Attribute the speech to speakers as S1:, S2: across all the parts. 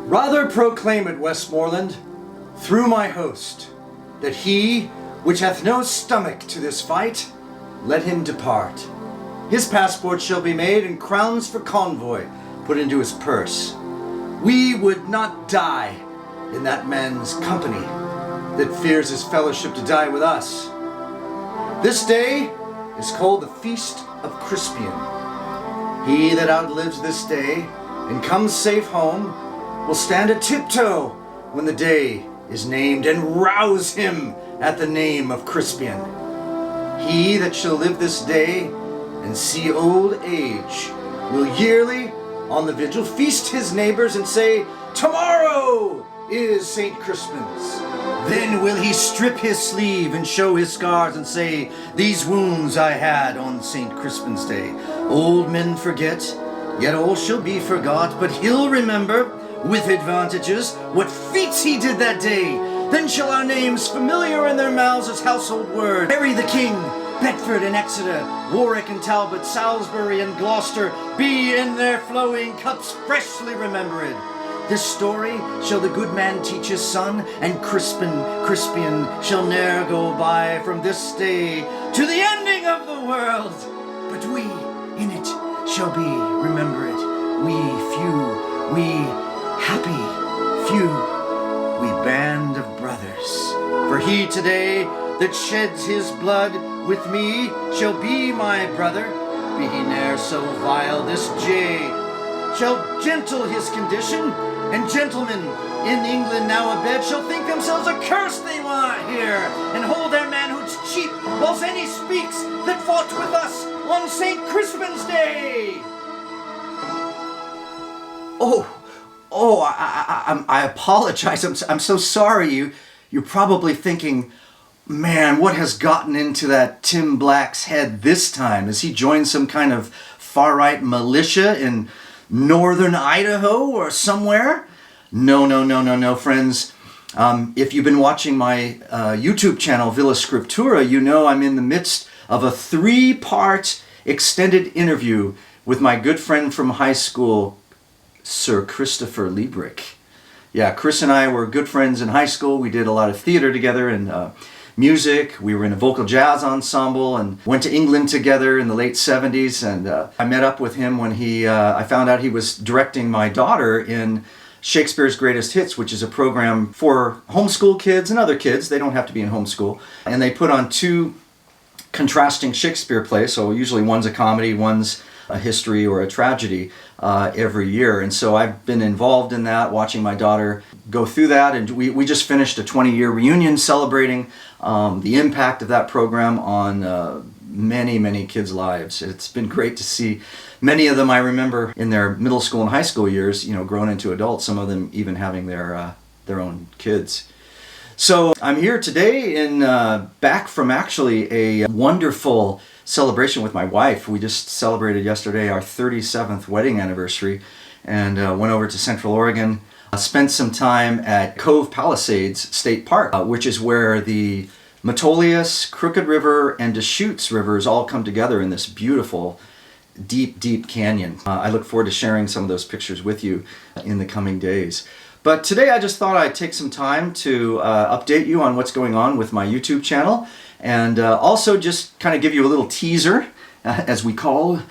S1: Rather proclaim it, Westmoreland, through my host, that he which hath no stomach to this fight, let him depart. His passport shall be made, and crowns for convoy put into his purse. We would not die in that man's company that fears his fellowship to die with us. This day is called the Feast of Crispian. He that outlives this day and comes safe home will stand a tiptoe when the day is named, and rouse him at the name of Crispian. He that shall live this day and see old age will yearly on the vigil feast his neighbors and say, "Tomorrow is St. Crispin's." Then will he strip his sleeve and show his scars and say, "These wounds I had on St. Crispin's day." Old men forget, yet all shall be forgot, but he'll remember with advantages what feats he did that day. Then shall our names familiar in their mouths as household word, Harry the King, Bedford and Exeter, Warwick and Talbot, Salisbury and Gloucester, be in their flowing cups freshly remembered. This story shall the good man teach his son, and Crispian shall ne'er go by from this day to the ending of the world. But we in it shall be remembered, we few, we happy few, we band of brothers. For he today that sheds his blood with me shall be my brother, be he ne'er so vile. This jay shall gentle his condition, and gentlemen in England now abed shall think themselves accursed they want here, and hold their manhoods cheap, whilst any speaks that fought with us on St. Crispin's Day. I apologize. I'm so sorry. You're probably thinking, man, what has gotten into that Tim Black's head this time? Has he joined some kind of far-right militia in northern Idaho or somewhere? No, friends. If you've been watching my YouTube channel, Villa Scriptura, you know I'm in the midst of a 3-part extended interview with my good friend from high school, Sir Christopher Leebrick. Yeah, Chris and I were good friends in high school. We did a lot of theater together and music. We were in a vocal jazz ensemble and went to England together in the late 70s. And I met up with him when I found out he was directing my daughter in Shakespeare's Greatest Hits, which is a program for homeschool kids and other kids. They don't have to be in homeschool. And they put on 2 contrasting Shakespeare plays. So usually one's a comedy, one's a history or a tragedy every year. And so I've been involved in that, watching my daughter go through that. And we just finished a 20-year reunion celebrating the impact of that program on many kids' lives. It's been great to see many of them I remember in their middle school and high school years, grown into adults, some of them even having their own kids. So I'm here today back from actually a wonderful celebration with my wife. We just celebrated yesterday our 37th wedding anniversary and went over to Central Oregon, spent some time at Cove Palisades State Park, which is where the Metolius, Crooked River, and Deschutes rivers all come together in this beautiful, deep canyon. I look forward to sharing some of those pictures with you in the coming days. But today I just thought I'd take some time to update you on what's going on with my YouTube channel, and also just kind of give you a little teaser, as we call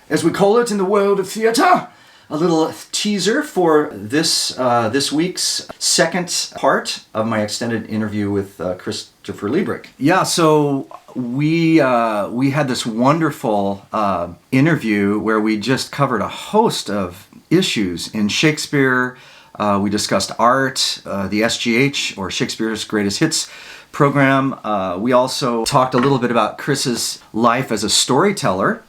S1: it in the world of theater, a little teaser for this week's second part of my extended interview with Christopher Leebrick. Yeah, so we had this wonderful interview where we just covered a host of issues in Shakespeare. We discussed art, the SGH, or Shakespeare's Greatest Hits program. We also talked a little bit about Chris's life as a storyteller.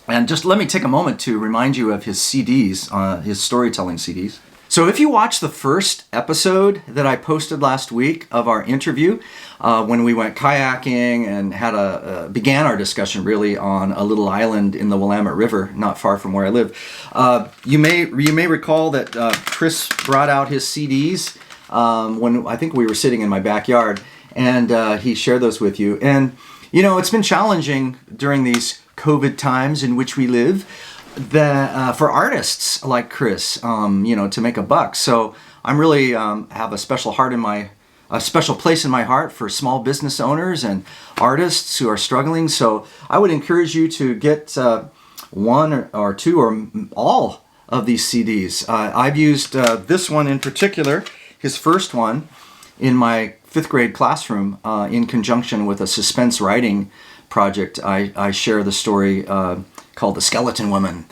S1: And just let me take a moment to remind you of his CDs, his storytelling CDs. So if you watched the first episode that I posted last week of our interview, when we went kayaking and began our discussion really on a little island in the Willamette River, not far from where I live, you may recall that Chris brought out his CDs when I think we were sitting in my backyard, and he shared those with you. And it's been challenging during these COVID times in which we live. that for artists like Chris, to make a buck. So I'm really have a special place in my heart for small business owners and artists who are struggling. So I would encourage you to get one or two or all of these CDs. I've used this one in particular, his first one, in my 5th grade classroom in conjunction with a suspense writing project. I share the story called The Skeleton Woman,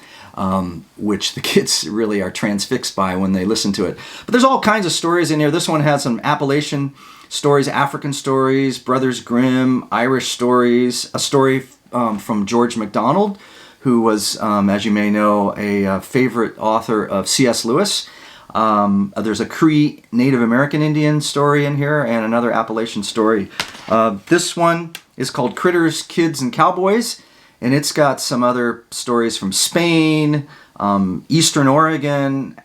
S1: which the kids really are transfixed by when they listen to it. But there's all kinds of stories in here. This one has some Appalachian stories, African stories, Brothers Grimm, Irish stories, a story from George MacDonald, who was, as you may know, a favorite author of C.S. Lewis. There's a Cree Native American Indian story in here and another Appalachian story. This one is called Critters, Kids, and Cowboys, and it's got some other stories from Spain, Eastern Oregon.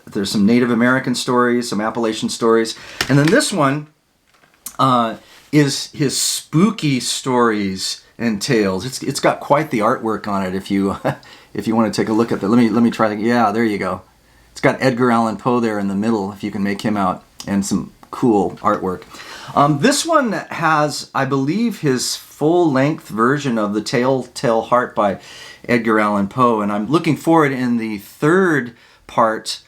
S1: There's some Native American stories, some Appalachian stories. And then this one is his spooky stories and tales. It's got quite the artwork on it if you if you want to take a look at that. Let me try to, yeah, there you go. It's got Edgar Allan Poe there in the middle, if you can make him out, and some cool artwork. This one has, I believe, his full-length version of The Telltale Heart by Edgar Allan Poe, and I'm looking forward in the 3rd part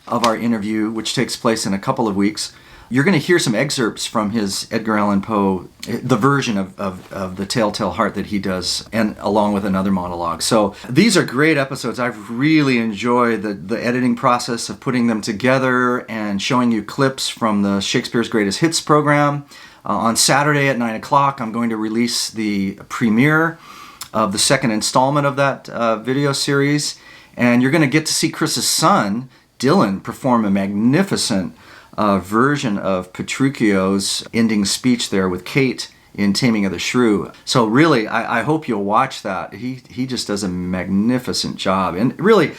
S1: of our interview, which takes place in a couple of weeks. You're going to hear some excerpts from his Edgar Allan Poe, the version of The Telltale Heart that he does, and along with another monologue. So these are great episodes. I've really enjoyed the editing process of putting them together and showing you clips from the Shakespeare's Greatest Hits program. On Saturday at 9 o'clock, I'm going to release the premiere of the 2nd installment of that video series. And you're going to get to see Chris's son, Dylan, perform a magnificent version of Petruchio's ending speech there with Kate in Taming of the Shrew. So really, I hope you'll watch that. He just does a magnificent job. And really,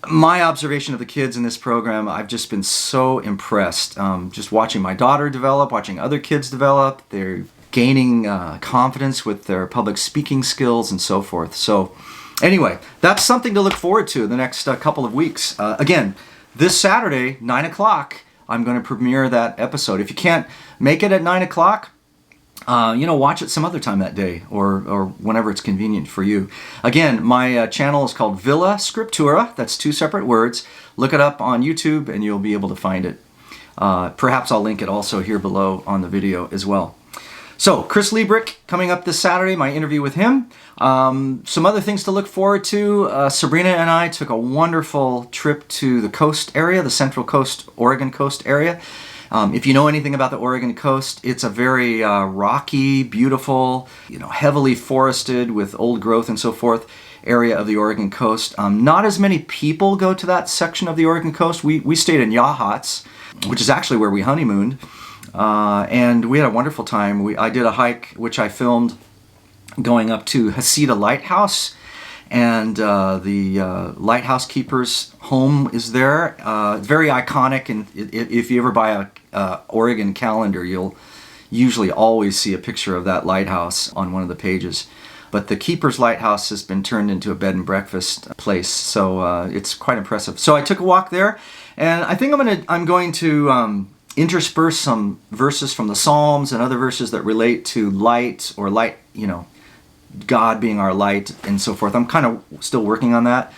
S1: my observation of the kids in this program, I've just been so impressed. Just watching my daughter develop, watching other kids develop. They're gaining confidence with their public speaking skills and so forth. So anyway, that's something to look forward to in the next couple of weeks. Again, this Saturday, 9 o'clock, I'm going to premiere that episode. If you can't make it at 9 o'clock, watch it some other time that day or whenever it's convenient for you. Again, my channel is called Villa Scriptura. That's 2 separate words. Look it up on YouTube and you'll be able to find it. Perhaps I'll link it also here below on the video as well. So, Chris Leebrick coming up this Saturday, my interview with him. Some other things to look forward to. Sabrina and I took a wonderful trip to the coast area, the Central Coast, Oregon coast area. If you know anything about the Oregon coast, it's a very rocky, beautiful, heavily forested with old growth and so forth area of the Oregon coast. Not as many people go to that section of the Oregon coast. We stayed in Yachats, which is actually where we honeymooned. And we had a wonderful time. I did a hike, which I filmed, going up to Heceta Lighthouse, and the lighthouse keeper's home is there. It's very iconic, and if you ever buy a Oregon calendar, you'll usually always see a picture of that lighthouse on one of the pages. But the keeper's lighthouse has been turned into a bed and breakfast place, so it's quite impressive. So I took a walk there, and I think I'm going to intersperse some verses from the Psalms and other verses that relate to light, or light, God being our light and so forth. I'm kind of still working on that.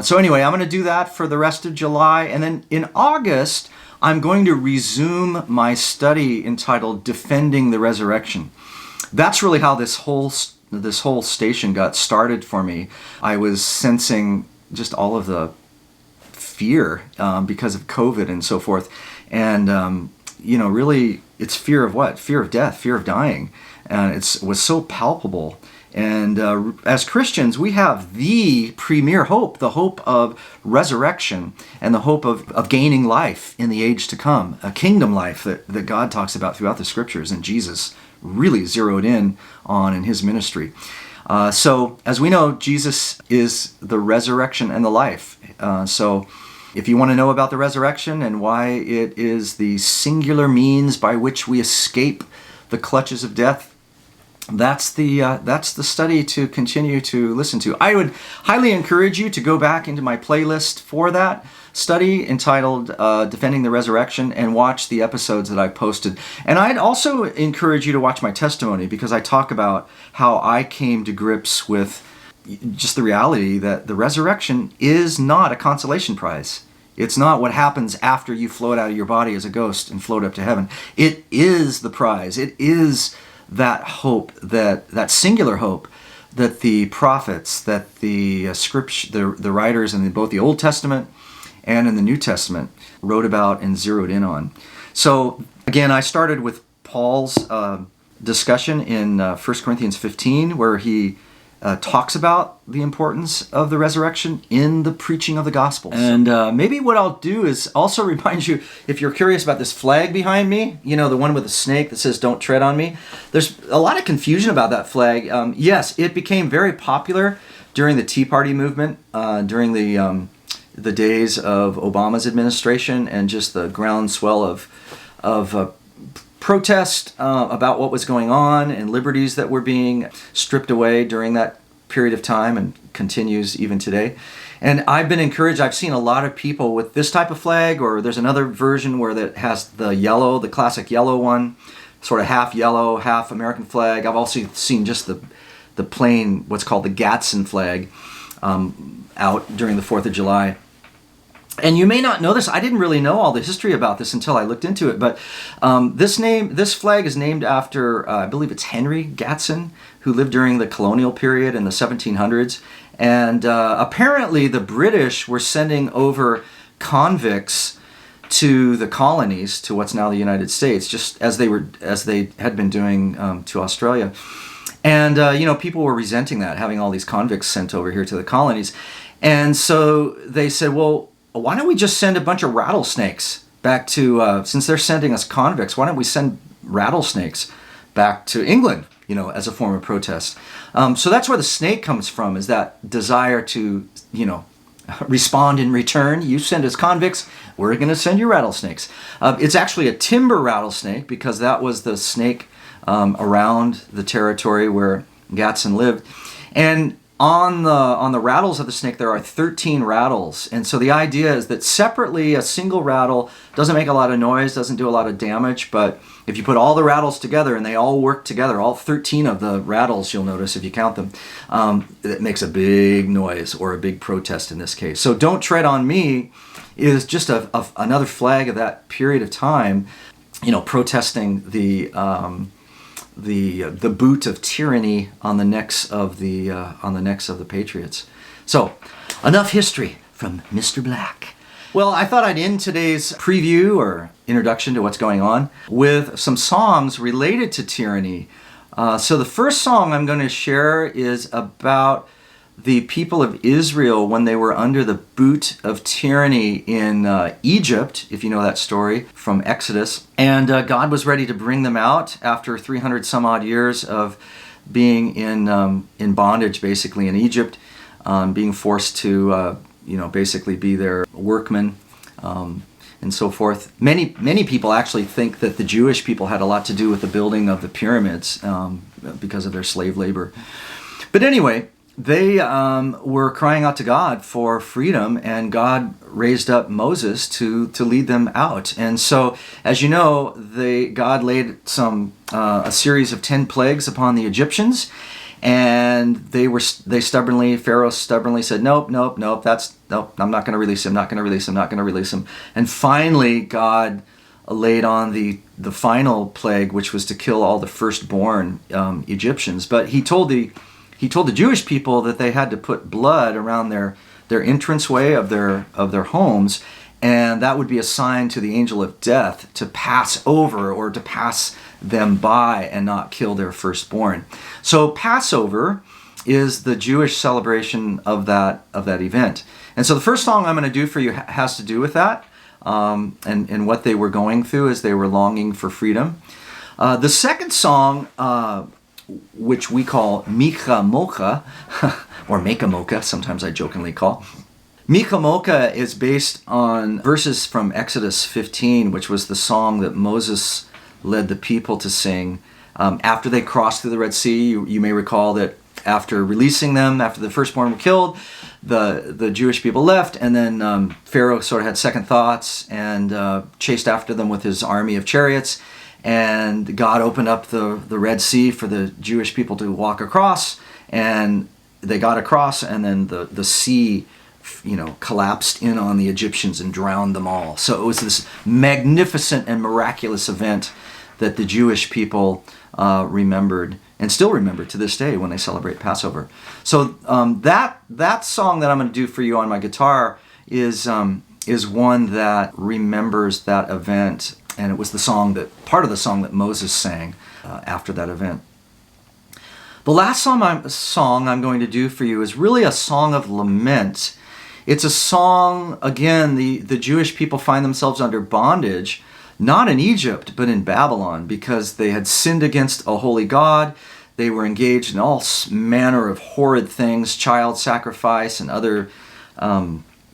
S1: So anyway, I'm going to do that for the rest of July. And then in August, I'm going to resume my study entitled Defending the Resurrection. That's really how this whole station got started for me. I was sensing just all of the fear because of COVID and so forth. And, really, it's fear of what? Fear of death, fear of dying. And it was so palpable. And as Christians, we have the premier hope, the hope of resurrection and the hope of gaining life in the age to come, a kingdom life that God talks about throughout the scriptures and Jesus really zeroed in on in his ministry. So, as we know, Jesus is the resurrection and the life. So, if you want to know about the resurrection and why it is the singular means by which we escape the clutches of death, that's the study to continue to listen to. I would highly encourage you to go back into my playlist for that study entitled Defending the Resurrection and watch the episodes that I've posted. And I'd also encourage you to watch my testimony, because I talk about how I came to grips with just the reality that the resurrection is not a consolation prize. It's not what happens after you float out of your body as a ghost and float up to heaven. It is the prize. It is that hope, that singular hope that the prophets, that the scripture, the writers in both the Old Testament and in the New Testament wrote about and zeroed in on. So again, I started with Paul's discussion in 1 Corinthians 15, where he talks about the importance of the resurrection in the preaching of the gospel. And maybe what I'll do is also remind you, if you're curious about this flag behind me, the one with the snake that says "Don't tread on me." There's a lot of confusion about that flag. Yes, it became very popular during the Tea Party movement, during the days of Obama's administration, and just the groundswell of protest about what was going on and liberties that were being stripped away during that period of time, and continues even today. And I've been encouraged. I've seen a lot of people with this type of flag, or there's another version where that has the yellow, the classic yellow one, sort of half yellow, half American flag. I've also seen just the plain, what's called the Gadsden flag, out during the 4th of July. And you may not know this. I didn't really know all the history about this until I looked into it. But this flag is named after, I believe it's Henry Gadsden, who lived during the colonial period in the 1700s. And apparently the British were sending over convicts to the colonies, to what's now the United States, just as they had been doing to Australia. And people were resenting that, having all these convicts sent over here to the colonies. And so they said, well, why don't we just send a bunch of rattlesnakes back to, since they're sending us convicts, why don't we send rattlesnakes back to England, as a form of protest? So that's where the snake comes from, is that desire to, respond in return. You send us convicts, we're going to send you rattlesnakes. It's actually a timber rattlesnake, because that was the snake around the territory where Gadsden lived. And on the rattles of the snake, there are 13 rattles. And so the idea is that separately, a single rattle doesn't make a lot of noise, doesn't do a lot of damage. But if you put all the rattles together and they all work together, all 13 of the rattles, you'll notice if you count them, it makes a big noise, or a big protest in this case. So "Don't Tread on Me" is just another flag of that period of time, protesting the boot of tyranny on the necks of the patriots. So, enough history from Mr. Black. Well, I thought I'd end today's preview or introduction to what's going on with some songs related to tyranny. So the first song I'm going to share is about the people of Israel when they were under the boot of tyranny in Egypt, if you know that story from Exodus. And God was ready to bring them out after 300 some odd years of being in bondage, basically, in Egypt, being forced to basically be their workmen, and so forth. Many people actually think that the Jewish people had a lot to do with the building of the pyramids because of their slave labor. But anyway, they were crying out to God for freedom, and God raised up Moses to lead them out. And so, as you know, God laid a series of 10 plagues upon the Egyptians, and Pharaoh stubbornly said, nope, I'm not going to release him. And finally, God laid on the final plague, which was to kill all the firstborn Egyptians. But he told the Jewish people that they had to put blood around their entranceway of their homes, and that would be a sign to the angel of death to pass over, or to pass them by and not kill their firstborn. So Passover is the Jewish celebration of that event. And so the first song I'm going to do for you has to do with that, and what they were going through as they were longing for freedom. The second song, which we call Micha Mocha, or Meka Mocha, sometimes I jokingly call. Micha Mocha is based on verses from Exodus 15, which was the song that Moses led the people to sing After they crossed through the Red Sea, you may recall that after releasing them, after the firstborn were killed, the Jewish people left, and then Pharaoh sort of had second thoughts and chased after them with his army of chariots. And God opened up the Red Sea for the Jewish people to walk across, and they got across, and then the sea, collapsed in on the Egyptians and drowned them all. So it was this magnificent and miraculous event that the Jewish people remembered and still remember to this day when they celebrate Passover. So that song that I'm going to do for you on my guitar is one that remembers that event, and it was part of the song that Moses sang after that event. The last song I'm going to do for you is really a song of lament. It's a song, again, the Jewish people find themselves under bondage, not in Egypt, but in Babylon, because they had sinned against a holy God. They were engaged in all manner of horrid things, child sacrifice and other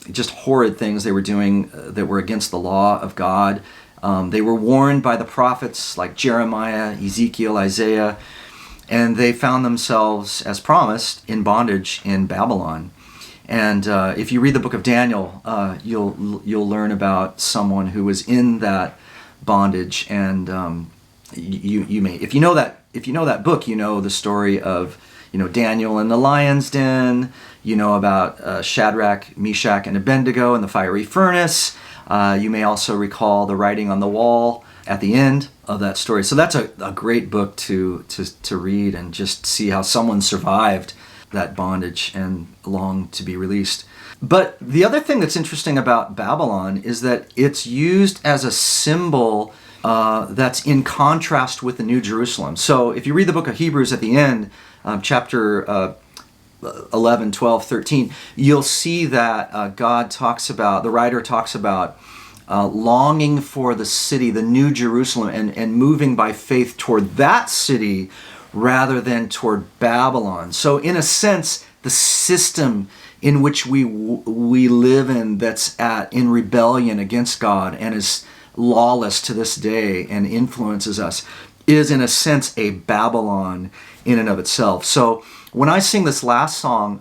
S1: just horrid things they were doing that were against the law of God. They were warned by the prophets like Jeremiah, Ezekiel, Isaiah, and they found themselves, as promised, in bondage in Babylon. And if you read the book of Daniel, you'll learn about someone who was in that bondage, and you may, if you know that book, you know the story of Daniel in the lion's den. You know about Shadrach, Meshach, and Abednego in the fiery furnace. You may also recall the writing on the wall at the end of that story. So that's a great book to read and just see how someone survived that bondage and longed to be released. But the other thing that's interesting about Babylon is that it's used as a symbol that's in contrast with the New Jerusalem. So if you read the book of Hebrews at the end, chapter 11, 12, 13, you'll see that the writer talks about longing for the city, the New Jerusalem, and moving by faith toward that city rather than toward Babylon. So in a sense, the system in which we live in that's in rebellion against God and is lawless to this day and influences us is in a sense a Babylon in and of itself. So when I sing this last song,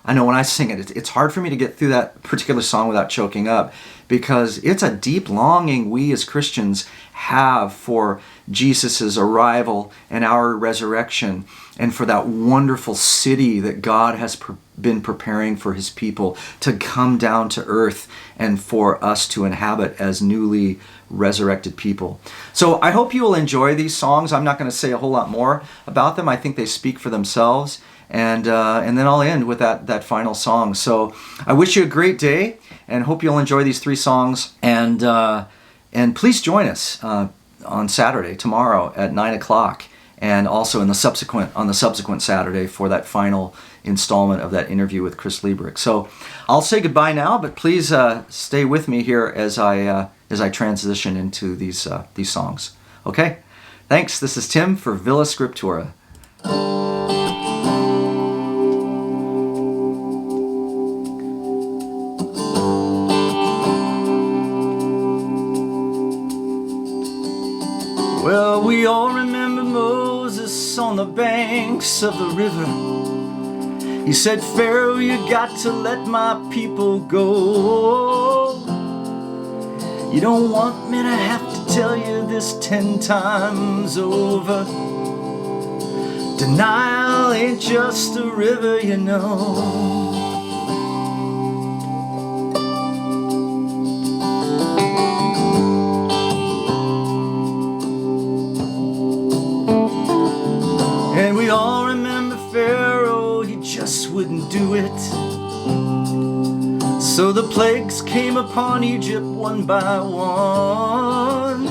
S1: I know when I sing it, it's hard for me to get through that particular song without choking up, because it's a deep longing we as Christians have for Jesus' arrival and our resurrection, and for that wonderful city that God has been preparing for his people to come down to earth and for us to inhabit as newly resurrected people. So I hope you will enjoy these songs. I'm not going to say a whole lot more about them. I think they speak for themselves. And then I'll end with that final song. So I wish you a great day and hope you'll enjoy these 3 songs. And please join us on Saturday, tomorrow at 9 o'clock, and also on the subsequent Saturday for that final installment of that interview with Chris Leebrick. So I'll say goodbye now, but please stay with me here as I transition into these songs. Okay, thanks. This is Tim for Villa Scriptura. Well, we all remember Moses on the banks of the river. He said, Pharaoh, you got to let my people go. You don't want me to have to tell you this 10 times over. Denial ain't just a river, you know. And we all remember Pharaoh, he just wouldn't do it. So the plagues came upon Egypt one by one.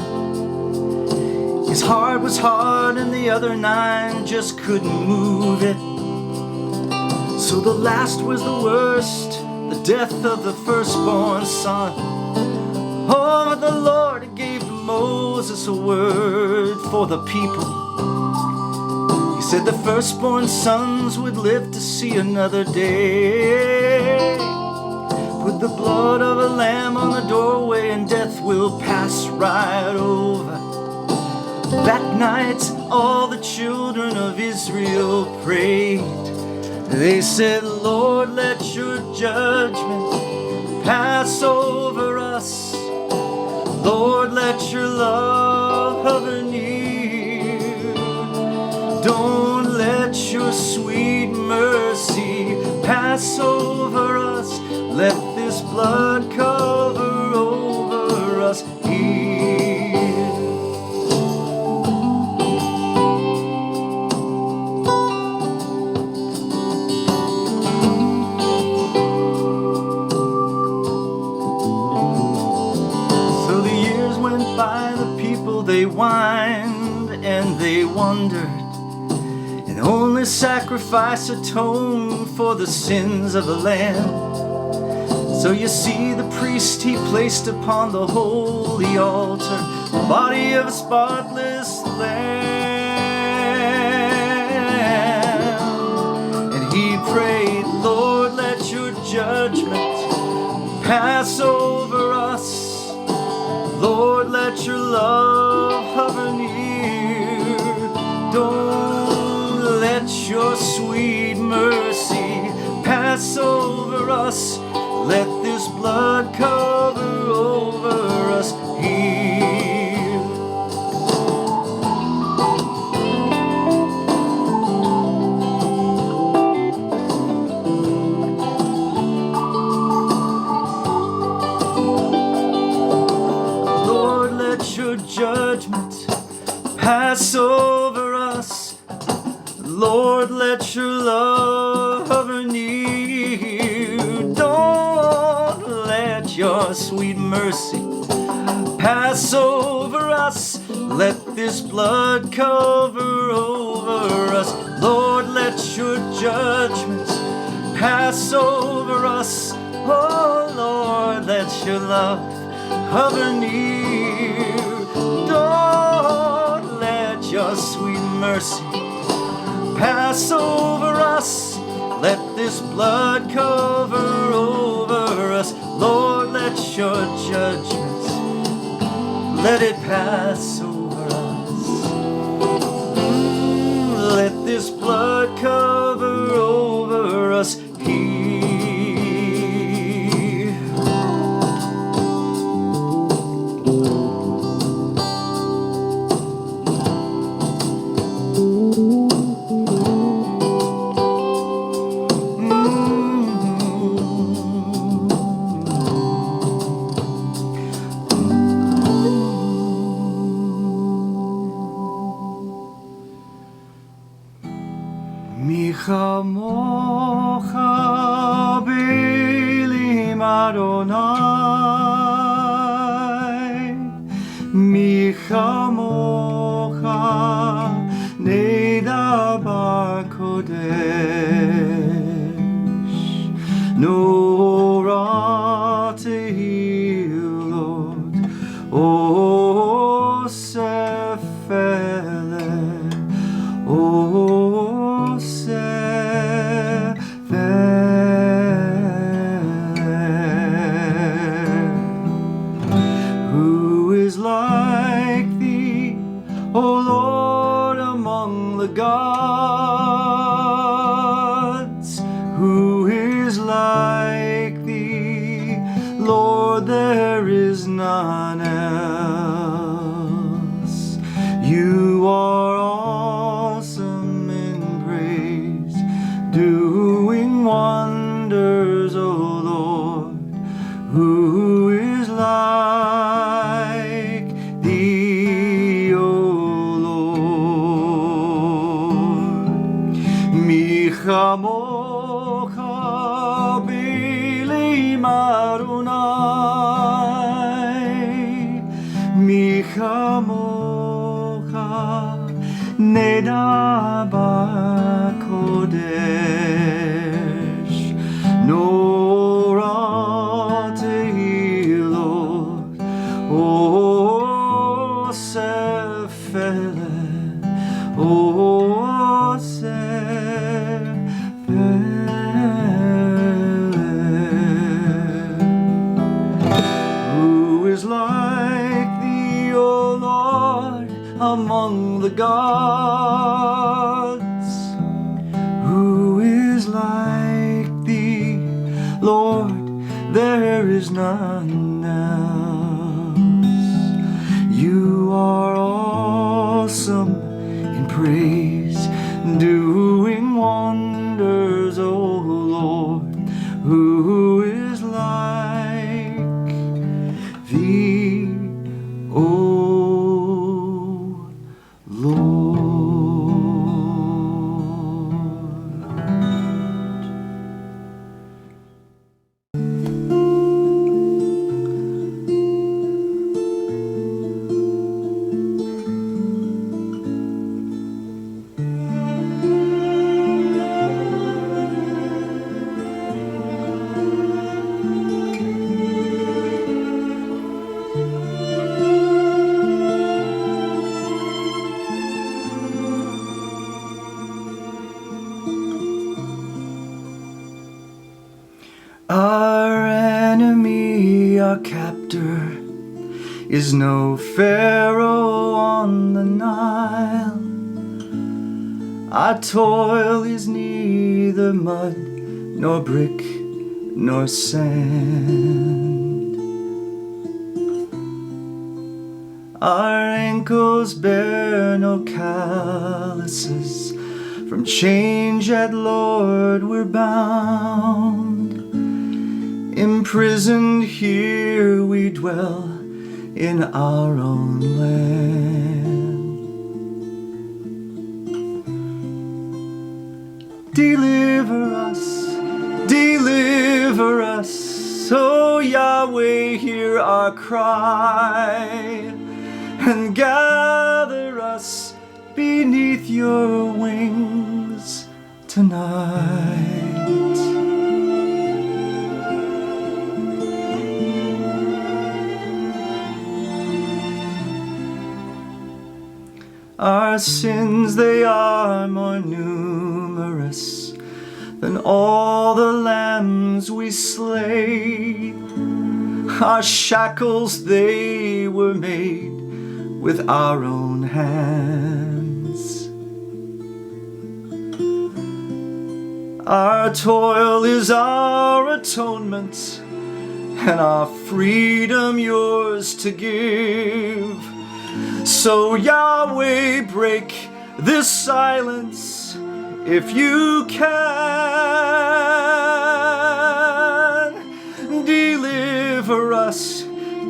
S1: His heart was hard and the other 9 just couldn't move it. So the last was the worst, the death of the firstborn son. Oh, but the Lord gave Moses a word for the people. Said the firstborn sons would live to see another day. Put the blood of a lamb on the doorway and death will pass right over. That night all the children of Israel prayed. They said, Lord, let your judgment pass over us. Lord, let your love hover near. Don't let your sweet mercy pass over us. Let this blood cover over us here. So the years went by, the people they whined and they wondered, and only sacrifice atoned for the sins of the land. So you see, the priest, he placed upon the holy altar the body of a spotless lamb. And he prayed, Lord, let your judgment pass over us. Lord, let your love hover near. Don't let your sweet mercy pass over us. Let this blood cover over us here. Lord, let your judgment pass over us. Lord, let your love hover near. Don't let your sweet mercy pass over us. Let this blood cover over us. Lord, let your judgment pass over us. Oh Lord, let your love hover near. Don't let your sweet mercy pass over us. Let this blood cover over us. Lord, let your judgment, let it pass over us. Let this blood cover over us here. Mi chamocha b'elim Adonai, mi chamocha neda b'kodesh, nora tehil Lord, o sefele, o who is like thee, O Lord, among the gods? Who is like thee, Lord? There is none else. You are awesome in praise, doing wonders, O Lord. Who is like thee, O Lord? Mi chamocha b'elim Adonai, mi chamocha neda b'kodesh, nora tehil Lord, o sefele, o who is like thee, O Lord, among the gods? is none else. You are awesome in praise, doing wonders, O Lord. Who is like thee, O Lord? Our enemy, our captor, is no Pharaoh on the Nile. Our toil is neither mud, nor brick, nor sand. Our ankles bear no calluses. From change yet, Lord, we're bound. Imprisoned here we dwell in our own land. Deliver us, O Yahweh, hear our cry, and gather us beneath your wings tonight. Our sins, they are more numerous than all the lambs we slay. Our shackles, they were made with our own hands. Our toil is our atonement, and our freedom yours to give. So Yahweh, break this silence if you can.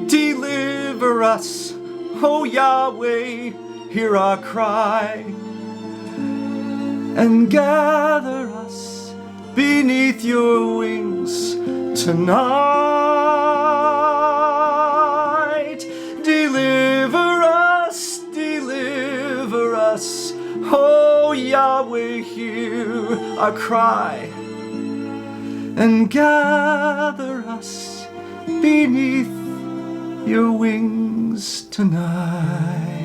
S1: Deliver us, O Yahweh, hear our cry, and gather us beneath your wings tonight. Deliver us, O Yahweh, hear our cry, and gather us beneath your wings tonight.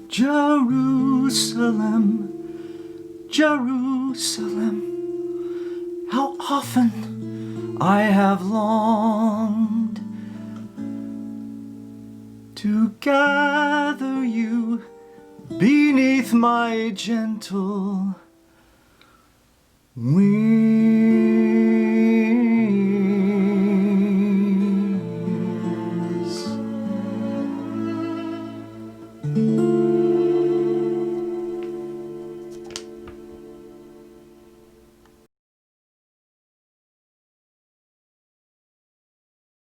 S1: Jerusalem, Jerusalem, how often I have longed to gather you beneath my gentle wings.